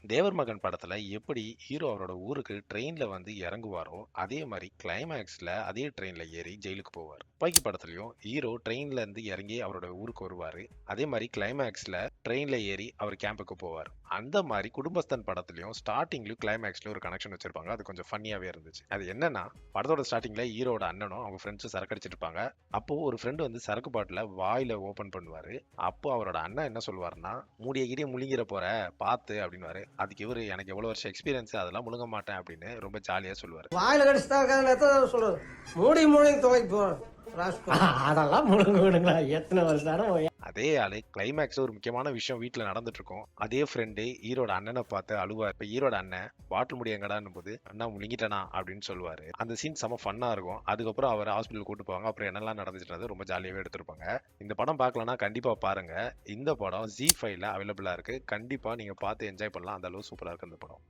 தேவர் மகன் படத்துல எப்படி ஹீரோ அவரோட ஊருக்கு ட்ரெயின்ல வந்து இறங்குவாரோ, அதே மாரி கிளைமேக்ஸ்ல அதே ட்ரெயின்ல ஏறி ஜெயிலுக்கு போவாரு. துப்பாக்கி படத்துலயும் ஹீரோ ட்ரெயின்ல இருந்து இறங்கி அவரோட ஊருக்கு வருவாரு. அதே மாரி கிளைமேக்ஸ்ல ட்ரெயின்ல ஏறி அவர் கேம்புக்கு போவாரு. அந்த மாரி குடும்பஸ்தன் படத்துலயும் ஸ்டார்ட்டிங்லயும் கிளைமேக்ஸ்லயும் ஒரு கனெக்ஷன் வச்சிருப்பாங்க. அது கொஞ்சம் ஃபன்னியாவே இருந்துச்சு. அது என்னன்னா, படத்தோட ஸ்டார்ட்டிங்ல ஹீரோட அண்ணனும் அவங்க ஃப்ரெண்ட்ஸும் சரக்கு அடிச்சிட்டு இருப்பாங்க. அப்போ ஒரு ஃப்ரெண்ட் வந்து சரக்கு பாட்டில வாயில ஓபன் பண்ணுவாரு. அப்போ அவரோட அண்ணன் என்ன சொல்லுவாருன்னா, "மூடிய கீடிய முழுங்கிற போற பாத்து" அப்படின்னுவாரு. அதுக்கு இவரு, "எனக்கு எவ்வளவு வருஷம் எக்ஸ்பீரியன்ஸ், அதெல்லாம் முழுங்க மாட்டேன்" அப்படின்னு ரொம்ப ஜாலியா சொல்லுவாரு. வாயில கடிச்சுதான் எத்தனை சொல்றது, மூடி மூடி துவைக்கு போறோம். அதெல்லாம் முழுங்க விடுங்களா, எத்தனை வருஷம். அதே ஆளு கிளைமேக்ஸ் ஒரு முக்கியமான விஷயம் வீட்ல நடந்துட்டு இருக்கும். அதே ஃப்ரெண்டு ஹீரோட அண்ணனை பார்த்து அழுவார். இப்ப ஹீரோட அண்ணன் பாட்டில் முடி எங்கடான்னு போது, "அண்ணா முழுங்கிட்டனா" அப்படின்னு சொல்லுவாரு. அந்த சீன் செம ஃபன்னா இருக்கும். அதுக்கப்புறம் அவர் ஹாஸ்பிட்டல் கூட்டு போவாங்க. அப்புறம் என்னெல்லாம் நடந்துச்சுன்றது ரொம்ப ஜாலியாவே எடுத்திருப்பாங்க. இந்த படம் பார்க்கலன்னா கண்டிப்பா பாருங்க. இந்த படம் ஜி5ல அவைலபிளா இருக்கு. கண்டிப்பா நீங்க பார்த்து என்ஜாய் பண்ணலாம். அந்த அளவு சூப்பரா இருக்கு இந்த படம்.